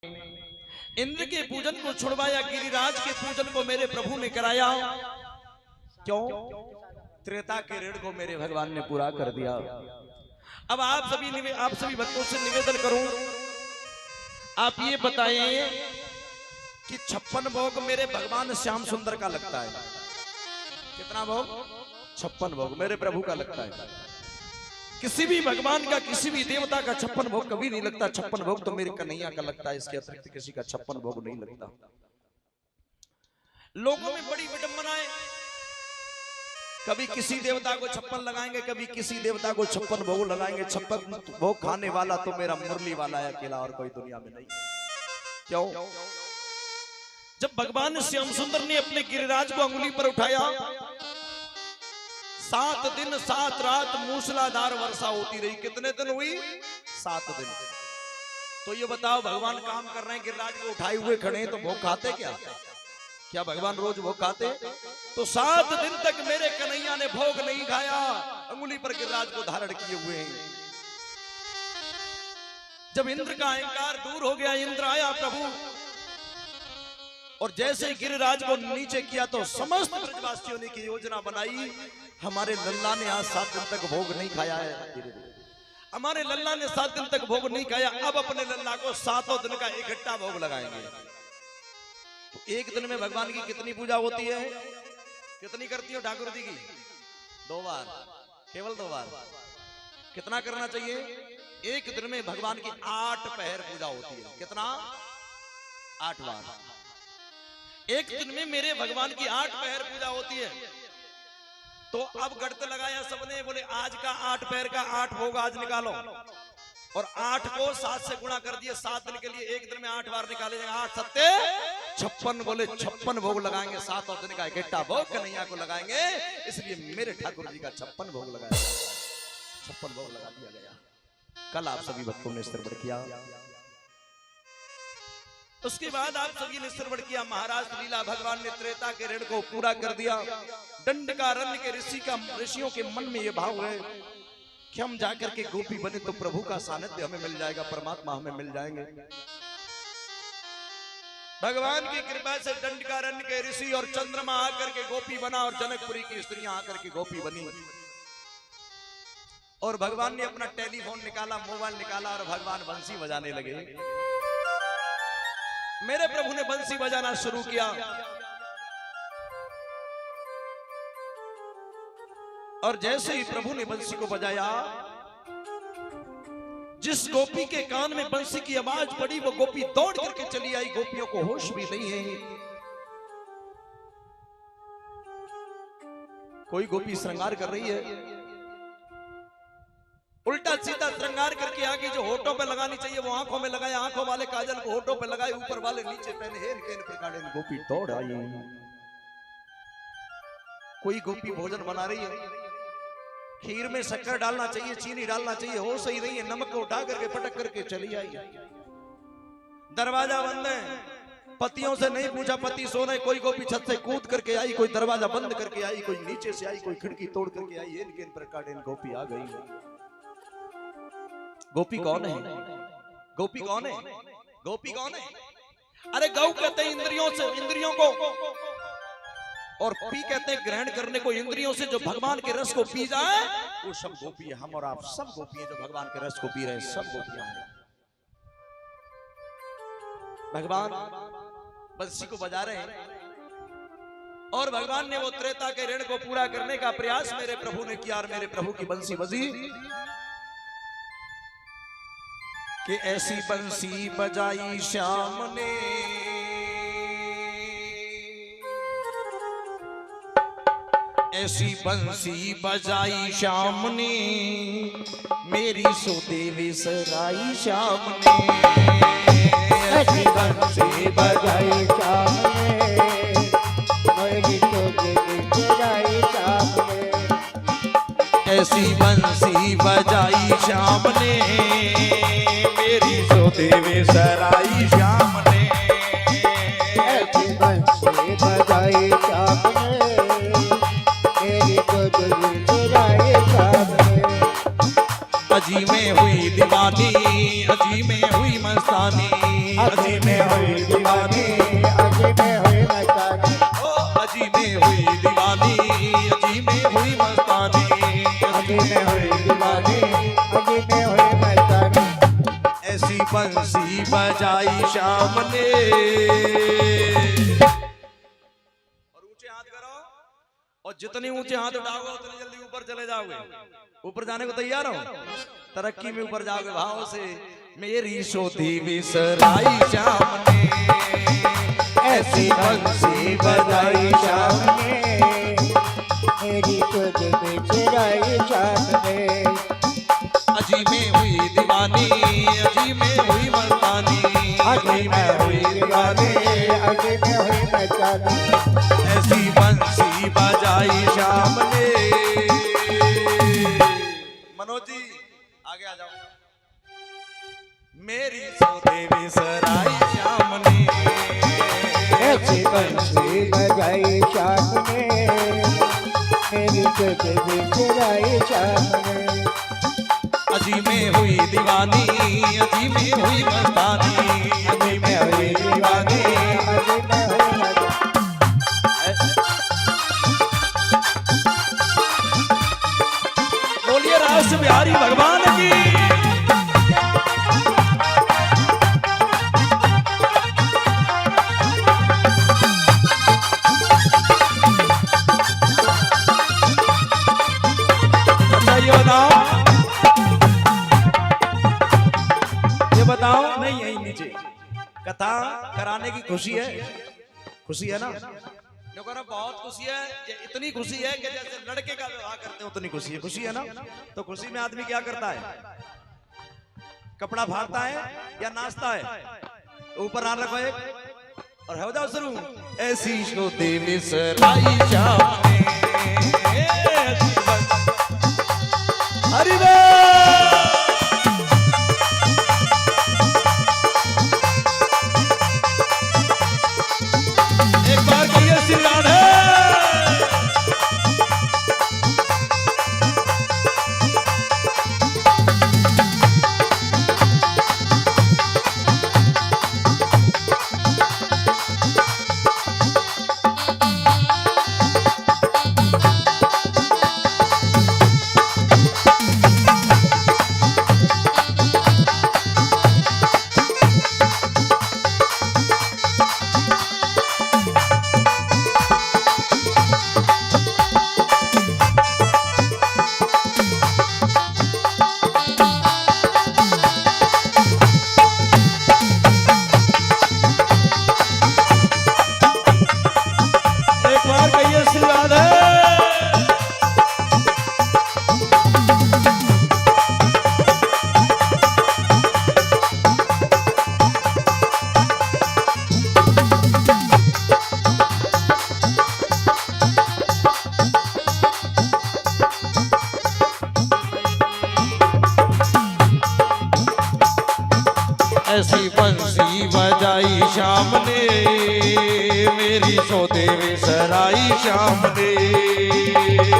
इंद्र के पूजन को छुड़वाया, गिरिराज के पूजन को मेरे प्रभु ने कराया। क्यों? त्रेता के ऋण को मेरे भगवान ने पूरा कर दिया। अब आप सभी भक्तों से निवेदन करूं, आप ये बताएं कि 56 भोग मेरे भगवान श्याम सुंदर का लगता है। कितना भोग? 56 भोग मेरे प्रभु का लगता है। किसी भी भगवान का, किसी भी देवता का 56 भोग कभी नहीं लगता। 56 भोग तो मेरे कन्हैया का लगता है, इसके अतिरिक्त किसी का 56 भोग नहीं लगता। लोगों में बड़ी विडंबना है, कभी किसी देवता को 56 लगाएंगे, कभी किसी देवता को 56 भोग लगाएंगे। 56 भोग खाने वाला तो मेरा मुरली वाला है अकेला, और कोई दुनिया में नहीं। क्यों? जब भगवान श्याम सुंदर ने अपने गिरिराज को अंगुली पर उठाया, 7 दिन 7 रात मूसलाधार वर्षा होती रही। कितने दिन हुई? 7 दिन। तो ये बताओ, भगवान काम कर रहे हैं, गिरिराज को उठाए हुए खड़े हैं, तो भोग खाते क्या? क्या भगवान रोज भोग खाते? तो 7 दिन तक मेरे कन्हैया ने भोग नहीं खाया, अंगुली पर गिरिराज को धारण किए हुए हैं। जब इंद्र का अहंकार दूर हो गया, इंद्र आया प्रभु, और जैसे गिरिराज को नीचे किया तो समस्त ब्रजवासियों ने की योजना बनाई। हमारे लल्ला ने आज 7 दिन तक भोग नहीं खाया है, हमारे लल्ला ने 7 दिन तक भोग नहीं खाया। अब अपने लल्ला को 7 दिन का इकट्ठा भोग लगाएंगे। तो एक दिन में भगवान की कितनी पूजा होती है? कितनी करती हो ठाकुर जी की? 2 बार, केवल 2 बार। कितना करना चाहिए? एक दिन में भगवान की 8 पहर पूजा होती है। कितना? 8 बार। एक दिन में मेरे भगवान की 8 पहर पूजा होती है। तो अब गढ़ते लगाया सबने, बोले आज का 8 पहर का 8 भोग आज निकालो, और 8 को 7 से गुणा कर दिए। 7 दिन के लिए एक दिन में 8 बार निकाले जाएंगे। 8 सत्ते 56, बोले 56 भोग लगाएंगे। 7 दिन का इकट्ठा भोग कन्हैया को लगाएंगे। इसलिए मेरे ठाकुर जी का 56 भोग लगाया, 56 भोग लगा दिया गया। कल आप सभी भक्तों ने श्रवण किया। उसके बाद आप सभी ने श्रवण किया महाराज लीला। भगवान ने त्रेता के ऋण को पूरा कर दिया। दंडकारण्य के ऋषियों के मन में यह भाव है कि हम जाकर के गोपी बने तो प्रभु का सानिध्य हमें मिल जाएगा, परमात्मा हमें मिल जाएंगे। भगवान की कृपा से दंडकारण्य के ऋषि और चंद्रमा आकर के गोपी बना, और जनकपुरी की स्त्रियां आकर के गोपी बनी। और भगवान ने अपना टेलीफोन निकाला, मोबाइल निकाला, और भगवान बंसी बजाने लगे। मेरे प्रभु ने बंसी बजाना शुरू किया। और जैसे ही प्रभु ने बंसी को बजाया, जिस गोपी के कान में बंसी की आवाज पड़ी, वो गोपी दौड़ करके चली आई। गोपियों को होश भी नहीं है। कोई गोपी श्रृंगार कर रही है, उल्टा सीधा श्रृंगार करके आगे जो होठों पे लगानी चाहिए वो आंखों में लगाए, आंखों वाले काजल को होठों पे लगाए, ऊपर वाले नीचे पहने। हेन केन प्रकार गोपी दौड़ आई। कोई गोपी भोजन बना रही है, खीर में शक्कर डालना चाहिए, चीनी डालना चाहिए, हो सही नहीं है, नमक को उठा करके पटक करके चली आई। दरवाजा बंद है, पतियों से नहीं पूछा, पति सो रहे। कोई गोपी छत से कूद करके आई, कोई दरवाजा बंद करके आई, कोई नीचे से आई, कोई खिड़की तोड़ करके आई। हेन केन प्रकार गोपी आ गई। गोपी कौन है? गोपी कौन है? गोपी कौन है? अरे गौ कहते हैं इंद्रियों से, इंद्रियों को, और पी कहते हैं ग्रहण करने को। इंद्रियों से जो भगवान के रस को पी जाए वो सब गोपी है। हम और आप सब गोपी है जो भगवान के रस को पी रहे हैं, सब गोपियां हैं। भगवान बंसी को बजा रहे हैं, और भगवान ने वो त्रेता के ऋण को पूरा करने का प्रयास मेरे प्रभु ने किया। और मेरे प्रभु की बंसी बजी कि ऐसी बंसी बजाई श्याम ने, ऐसी बंसी बजाई श्याम ने, मेरी सुदेवी सराई श्याम ने। ऐसी बंसी बजाई श्याम ने, मेरी सुदेवी सराई श्याम ने। ऐसी बंसी बजाई श्याम ने, मेरी सुदेवी सराई श्याम ने। ऐसी बंसी बजाई श्याम ने, मेरी सुदेवी सराई श्याम ने। अजी में हुई दीवानी, अजी में हुई मस्तानी, अजी में हुई दीवानी, अजी में हुई मस्तानी, ओ अजी में हुई दीवानी, अजी में हुई मस्तानी, अजी में हुई दीवानी, अजी में हुई मस्तानी। ऐसी बंसी बजाई शाम ने। और ऊंचे हाथ करो, और जितनी ऊंचे हाथ उठाओगे उतनी जल्दी ऊपर चले जाओगे। ऊपर जाने को तैयार हो? तरक्की में ऊपर जाओगे भाव से। मेरी सोधी विसराई शाम ने, ऐसी बंसी बजाई शाम ने, मेरी तुझ बिछड़ाई शाम ने। अजी में हुई दीवानी, अजी में हुई मस्तानी, अजी में हुई दीवानी, अजी में हुई मस्तानी। ऐसी बंसी बजाई शाम ने। मनोज जी आगे आ जाओ। मेरी सोते विसराई शाम ने, ऐसी बंसी बजाई शाम ने, मेरी तुझ बिछड़ाई शाम ने। अजी में हुई दीवानी, अजी में हुई मस्तानी, अजी में हुई दीवानी, अजी में हुई मस्तानी। बोलिए रास बिहारी भगवान की। ये बताओ नहीं यही नीचे कथा कराने की खुशी है, खुशी है ना? देखो ना बहुत खुशी है, ये इतनी खुशी है कि जैसे लड़के का विवाह करते हैं उतनी खुशी है। खुशी है ना? तो खुशी में आदमी क्या करता है? कपड़ा फाड़ता है या नाचता है? ऊपर हाथ रखो एक और हो जाओ शुरू। ऐसी सोते विसराई शाम ने, हरि बोल। एक बार कहिए श्री राधे। ऐसी बंसी बजाई शाम ने, मेरी सोते विसराई शाम ने।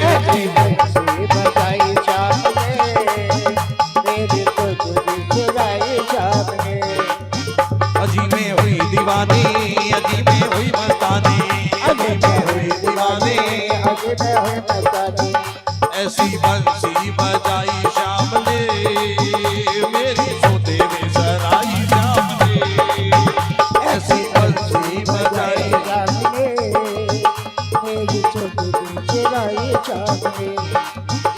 ऐसी बंसी बजाई शाम ने, मेरी तुझ बिछड़ाई शाम ने। अजी में हुई दीवानी, अजी में हुई मस्तानी, अजी में हुई दीवानी, अजी में हुई मस्तानी। ऐसी बंसी बजाई शाम ने, मेरी सोते विसराई शाम ने। ऐसी बंसी बजाई शाम ने, मेरी तुझ बिछड़ाई शाम ने।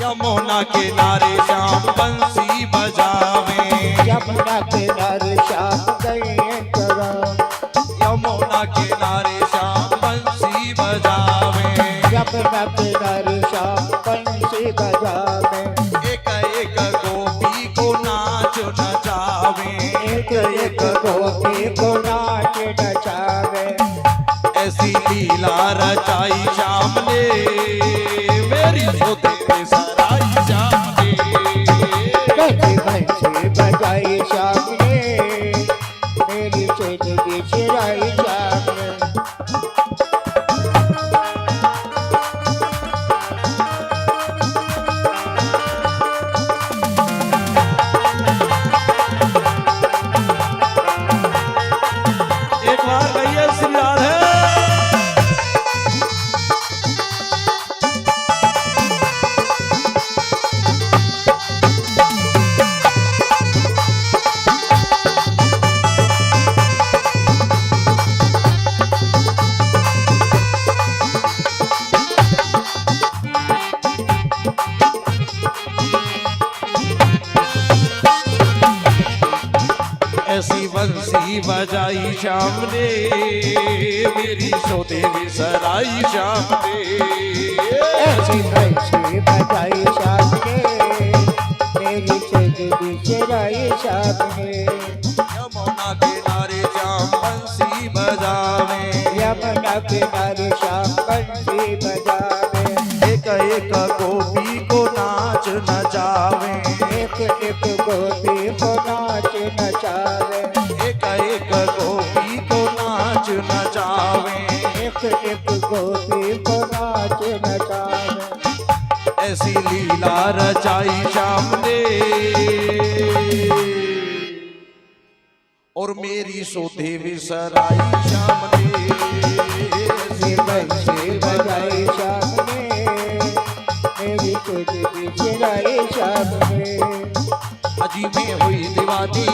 यमुना किनारे शाम बंसी बजावे, यमुना किनारे शाम गए करा, यमुना किनारे शाम बंसी बजावे। यमुना किनारे शाम बंसी बजावे। एक एक गोपी को नाच नचावे, एक एक गोपी को नाच नचावे। ऐसी लीला रचाई शाम ने, मेरी सोते विसराई शाम ने। कैसी बंसी बजाई शाम ने, मेरी तुझ बिछड़ाई शाम ने। ऐसी बंसी बजाई श्याम ने मेरी सौदेवी सराई श्याम ने। ऐसी बंसी बजाई श्याम ने मेरी सौदेवी सराई श्याम ने। यमुना किनारे श्याम बंसी बजावे, यमुना किनारे श्याम बंसी बजावे। एक एक गोपी को नाच नचावे, एक एक गोपी को नाच नचावे। एक एक गोपी को नाच नचावे, एक एक गोपी को नाच नचावे। ऐसी लीला रचाई श्याम ने और मेरी सौदेवी सराई श्याम ने। ऐसी बंसी बजाई श्याम ने मेरी सौदेवी सराई श्याम ने। अजी में हुई दीवानी,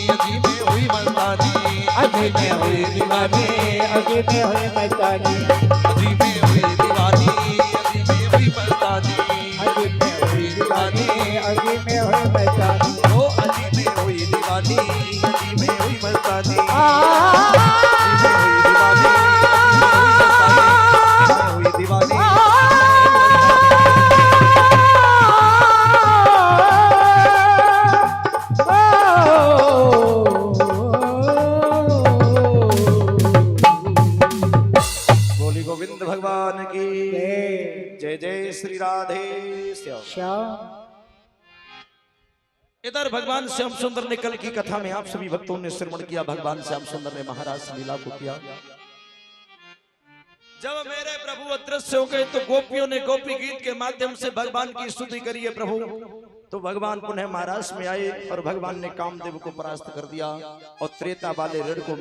अजी में हुई मस्तानी, अजी में हुई दीवानी, अजी में हुई मस्तानी। अजी में हुई दीवानी, अजी में हुई मस्तानी, अजी में हुई दीवानी, अजी में हुई मस्तानी। ओ अजी में हुई दीवानी, अजी में हुई मस्तानी, अजी में हुई दीवानी, अजी में हुई दीवानी। बोली गोविंद भगवान की जय जय श्री राधे श्याम। श्याम इधर भगवान श्याम सुंदर ने कल की कथा में आप सभी भक्तों ने श्रवण किया। भगवान श्याम सुंदर ने महाराज लीला को किया। जब मेरे प्रभु अदृश्य हो गए तो गोपियों ने गोपी गीत के माध्यम से भगवान की स्तुति करी है प्रभु। तो भगवान पुनः महाराज में आए और भगवान ने कामदेव को परास्त कर दिया और त्रेता वाले ऋण को